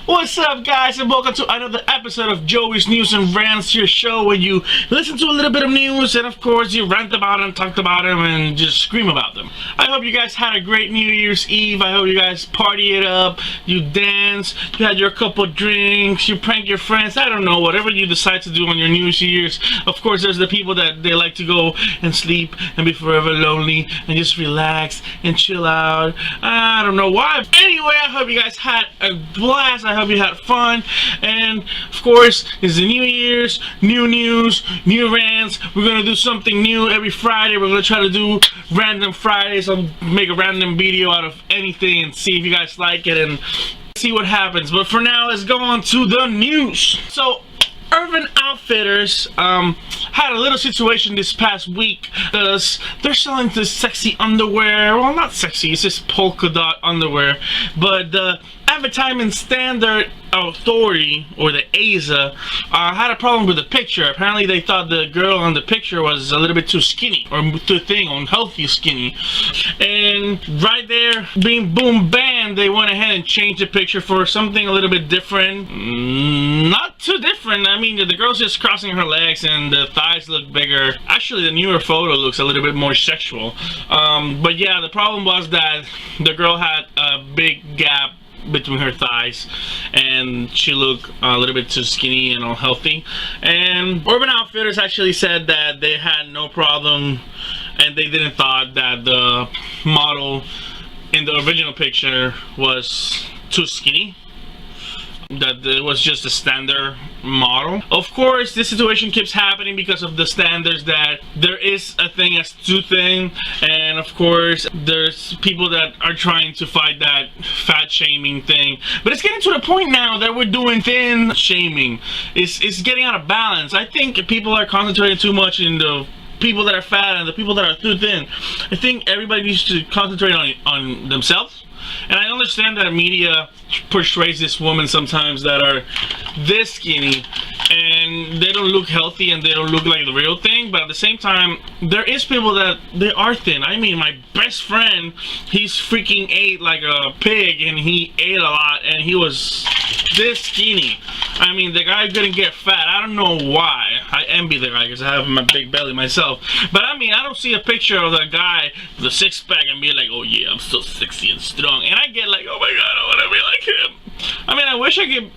What's up, guys, and welcome to another episode of Joey's News and Rants, your show where you listen to a little bit of news and, of course, you rant about them, talk about them, and just scream about them. I hope you guys had a great New Year's Eve. I hope you guys party it up, you dance, you had your couple drinks, you prank your friends. I don't know, whatever you decide to do on your New Year's. Of course, there's the people that they like to go and sleep and be forever lonely and just relax and chill out. I don't know why. Anyway, I hope you guys had a blast. I hope you had fun, and of course it's the New Year's, new news, new rants. We're gonna do something new every Friday. We're gonna try to do random Fridays. I'll make a random video out of anything and see if you guys like it and see what happens. But for now, let's go on to the news. So Urban Outfitters had a little situation this past week because they're selling this sexy underwear. Well, not sexy, it's just polka dot underwear, but the Advertising Standard Authority, or the ASA, had a problem with the picture. Apparently they thought the girl on the picture was a little bit too skinny, or too thin, unhealthy skinny, and right there, being boom bam, they went ahead and changed the picture for something a little bit different. Not too different. I mean, the girl's just crossing her legs and the thighs look bigger. Actually, the newer photo looks a little bit more sexual, but yeah, the problem was that the girl had a big gap between her thighs and she looked a little bit too skinny and unhealthy. And Urban Outfitters actually said that they had no problem and they didn't thought that the model in the original picture was too skinny, that it was just a standard model. Of course, this situation keeps happening because of the standards, that there is a thing as too thin, and of course there's people that are trying to fight that fat shaming thing. But it's getting to the point now that we're doing thin shaming. It's getting out of balance. I think people are concentrating too much in the people that are fat and the people that are too thin. I think everybody needs to concentrate on themselves. And I understand that media portrays this woman sometimes that are this skinny and they don't look healthy and they don't look like the real thing, but at the same time there is people that they are thin. I mean, my best friend, he's freaking ate like a pig and he ate a lot and he was this skinny. I mean, the guy couldn't get fat. I don't know why. I envy the guy because I have my big belly myself. But I mean, I don't see a picture of the guy with a six-pack and be like, oh yeah, I'm so sexy and strong. And I get like, oh my god, I want to be like him. I mean, I wish I could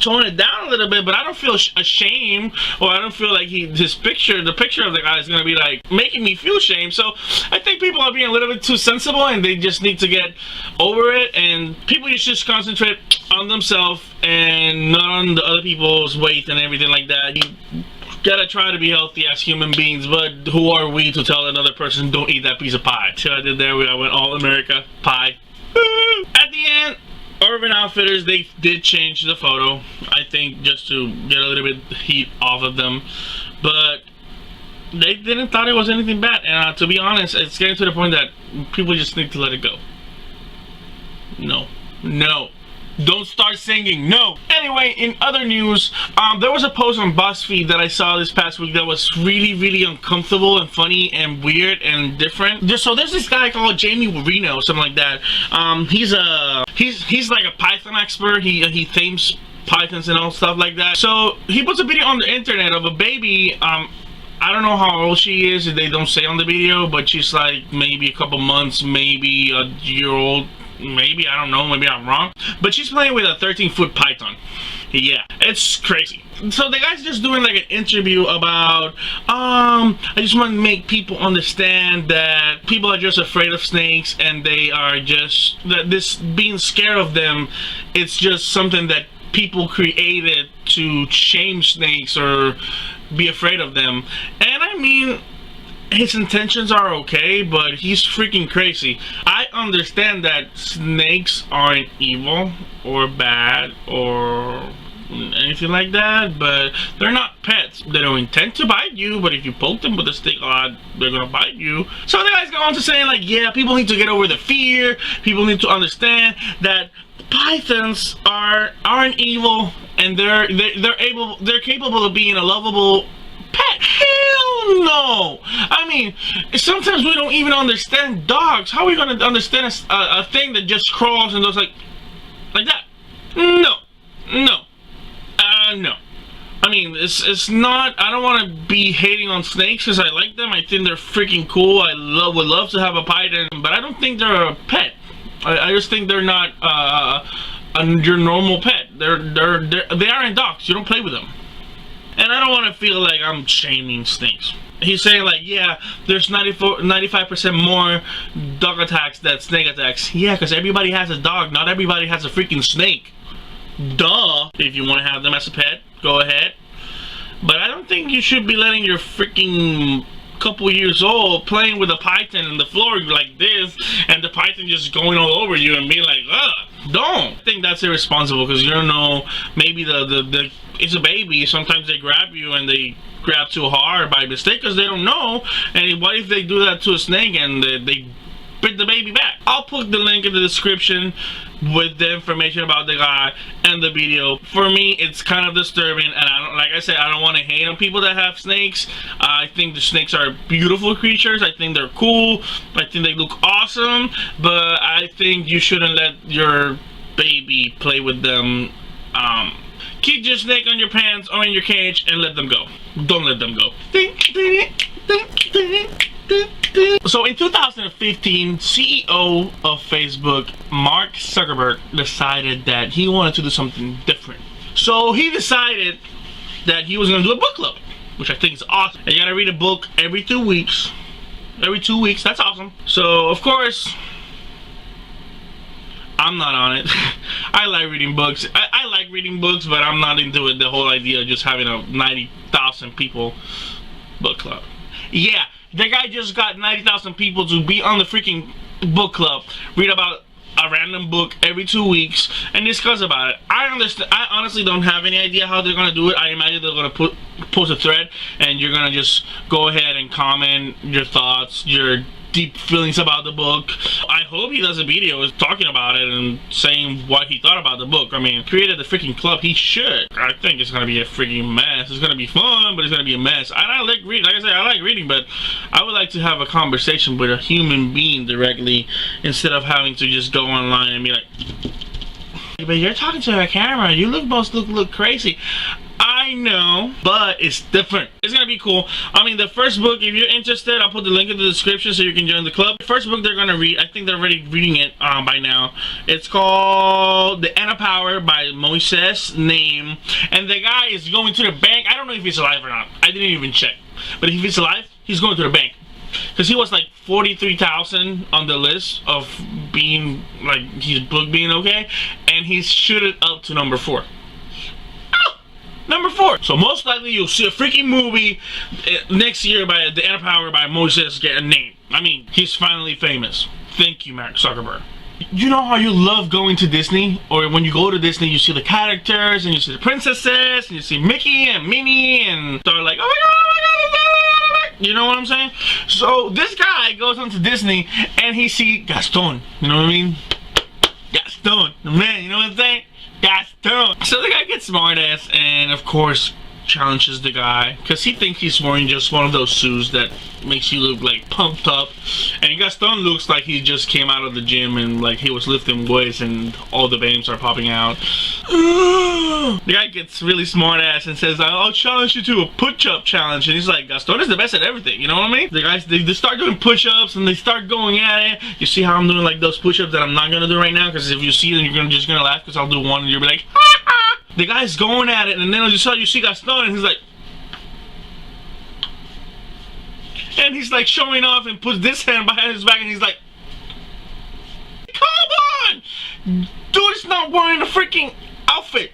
tone it down a little bit, but I don't feel ashamed, or I don't feel like the picture of the guy is gonna be like making me feel shame. So I think people are being a little bit too sensible and they just need to get over it, and people should just concentrate on themselves and not on the other people's weight and everything like that. You gotta try to be healthy as human beings, but who are we to tell another person don't eat that piece of pie? So I did there, I went all America pie. At the end, Urban Outfitters, they did change the photo, I think, just to get a little bit heat off of them, but they didn't thought it was anything bad. And to be honest, it's getting to the point that people just need to let it go. No, don't start singing, no. Anyway, in other news, there was a post on BuzzFeed that I saw this past week that was really uncomfortable and funny and weird and different. So there's this guy called Jamie Reno or something like that. He's like a Python expert. He tames pythons and all stuff like that. So he puts a video on the internet of a baby. I don't know how old she is. They don't say on the video, but she's like maybe a couple months, maybe a year old. Maybe, I don't know, maybe I'm wrong, but she's playing with a 13-foot python. Yeah, it's crazy. So the guy's just doing like an interview about I just want to make people understand that people are just afraid of snakes, and they are just that this being scared of them, it's just something that people created to shame snakes or be afraid of them. And I mean, his intentions are okay, but he's freaking crazy. I understand that snakes aren't evil or bad or anything like that, but they're not pets. They don't intend to bite you, but if you poke them with a stick a lot, they're gonna bite you. So the guy's going to saying like, yeah, people need to get over the fear. People need to understand that pythons aren't evil, and they're capable of being a lovable pet. Hell no! I mean, sometimes we don't even understand dogs. How are we gonna understand a thing that just crawls and goes like that? No. I mean, it's not. I don't want to be hating on snakes because I like them. I think they're freaking cool. I would love to have a python, but I don't think they're a pet. I just think they're not your normal pet. They aren't dogs. You don't play with them. And I don't want to feel like I'm shaming snakes. He's saying like, yeah, there's 95% more dog attacks than snake attacks. Yeah, because everybody has a dog. Not everybody has a freaking snake. Duh. If you want to have them as a pet, go ahead. But I don't think you should be letting your freaking couple years old playing with a python on the floor like this, and the python just going all over you and being like, ugh. Don't. I think that's irresponsible because you don't know, maybe the it's a baby. Sometimes they grab you and they grab too hard by mistake because they don't know. And what if they do that to a snake and they bit the baby back? I'll put the link in the description with the information about the guy and the video. For me, it's kind of disturbing, and I don't, like I said, I don't want to hate on people that have snakes. I think the snakes are beautiful creatures. I think they're cool. I think they look awesome, but I think you shouldn't let your baby play with them. Keep your snake on your pants or in your cage and let them go. Don't let them go. So in 2015, CEO of Facebook, Mark Zuckerberg, decided that he wanted to do something different. So he decided that he was going to do a book club, which I think is awesome. You gotta read a book every 2 weeks. Every 2 weeks, that's awesome. So of course, I'm not on it. I like reading books. I like reading books, but I'm not into it. The whole idea of just having a 90,000 people book club. Yeah, the guy just got 90,000 people to be on the freaking book club, read about a random book every 2 weeks, and discuss about it. I understand. I honestly don't have any idea how they're gonna do it. I imagine they're gonna post a thread, and you're gonna just go ahead and comment your thoughts, your deep feelings about the book. I hope he does a video talking about it and saying what he thought about the book. I mean, created the freaking club. He should. I think it's gonna be a freaking mess. It's gonna be fun, but it's gonna be a mess. And I like reading. Like I said, I like reading, but I would like to have a conversation with a human being directly instead of having to just go online and be like, but you're talking to a camera. You must look crazy. I know, but it's different. It's gonna be cool. I mean, the first book, if you're interested, I'll put the link in the description so you can join the club. The first book they're gonna read, I think they're already reading it by now. It's called The End of Power by Moises Naim. And the guy is going to the bank. I don't know if he's alive or not. I didn't even check. But if he's alive, he's going to the bank. Because he was like 43,000 on the list of being, like, his book being okay. And he's shooted up to number 4. Number 4. So most likely you'll see a freaking movie next year by The End of Power by Moises get a name. I mean, he's finally famous. Thank you, Mark Zuckerberg. You know how you love going to Disney? Or when you go to Disney, you see the characters, and you see the princesses, and you see Mickey and Minnie, and they're like, oh my god, oh my god, oh my god. You know what I'm saying? So this guy goes onto Disney, and he sees Gaston. You know what I mean? Gaston. Man, you know what I'm saying? Gaston. So the guy gets smart ass and of course challenges the guy because he thinks he's wearing just one of those suits that makes you look like pumped up, and Gaston looks like he just came out of the gym and like he was lifting weights and all the veins are popping out. The guy gets really smart ass and says, I'll challenge you to a push-up challenge, and he's like, Gaston is the best at everything, you know what I mean? The guys, they start doing push-ups and they start going at it. You see how I'm doing like those push-ups that I'm not gonna do right now, because if you see them you're just gonna laugh because I'll do one and you'll be like, ha ha. The guy's going at it, and then you see Gaston, and he's like, and he's like showing off and puts this hand behind his back, and he's like, come on! Dude's not wearing a freaking outfit.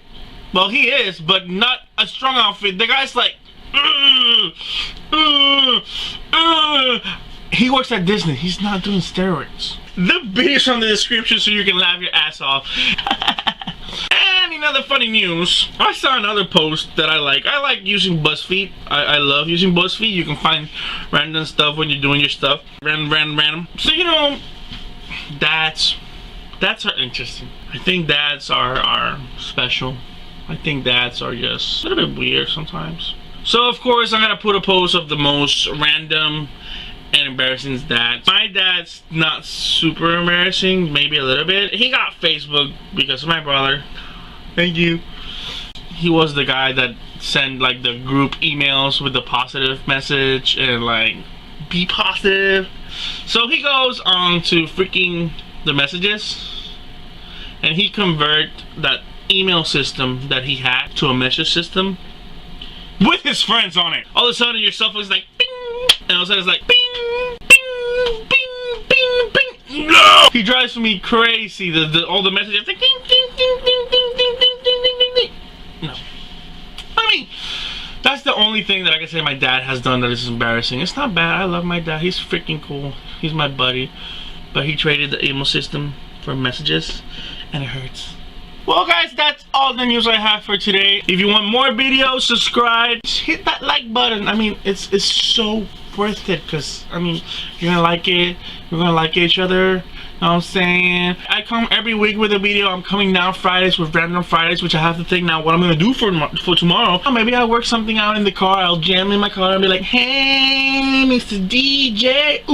Well, he is, but not a strong outfit. The guy's like, he works at Disney. He's not doing steroids. The video's on the description so you can laugh your ass off. And in other funny news, I saw another post that I like. I like using BuzzFeed. I love using BuzzFeed. You can find random stuff when you're doing your stuff. Random. So, you know, dads are interesting. I think dads are special. I think dads are just a little bit weird sometimes. So, of course, I'm going to put a post of the most random and embarrassing dad. My dad's not super embarrassing, maybe a little bit. He got Facebook because of my brother. Thank you. He was the guy that send like the group emails with the positive message and like be positive. So he goes on to freaking the messages and he convert that email system that he had to a message system with his friends on it. All of a sudden your cell phone is like bing, and all of a sudden it's like bing, bing, bing, bing, bing. No! He drives me crazy. All the messages like ding, ding, ding, ding, ding, ding, ding, ding, ding, ding. No. I mean, that's the only thing that I can say my dad has done that is embarrassing. It's not bad. I love my dad. He's freaking cool. He's my buddy. But he traded the email system for messages, and it hurts. Well guys, that's all the news I have for today. If you want more videos, subscribe, just hit that like button. I mean, it's so worth it, because I mean, you're gonna like it, we're gonna like each other, you know what I'm saying? I come every week with a video. I'm coming now Fridays with Random Fridays, which I have to think now what I'm gonna do for tomorrow. Maybe I'll work something out in the car. I'll jam in my car and be like, hey Mr. DJ,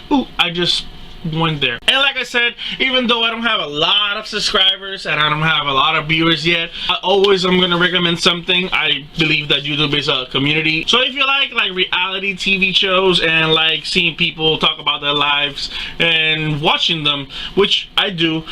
ooh, I just went there. And like I said, even though I don't have a lot of subscribers and I don't have a lot of viewers yet, I'm gonna recommend something. I believe that YouTube is a community. So if you like reality TV shows and like seeing people talk about their lives and watching them, which I do,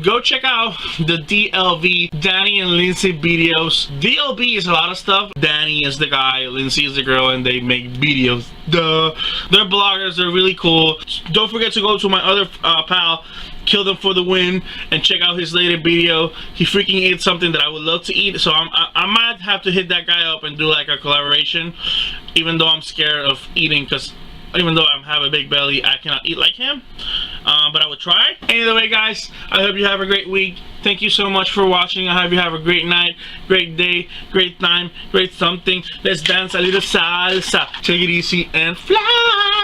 go check out the DLV, Danny and Lindsay videos. DLV is a lot of stuff. Danny is the guy, Lindsay is the girl, and they make videos. Duh. They're bloggers. They're really cool. Don't forget to go to my other pal, Kill Them for the Win, and check out his latest video. He freaking ate something that I would love to eat, so I might have to hit that guy up and do like a collaboration, even though I'm scared of eating, because even though I have a big belly, I cannot eat like him, but I would try. Anyway guys, I hope you have a great week. Thank you so much for watching. I hope you have a great night, great day, great time, great something. Let's dance a little salsa. Take it easy and fly.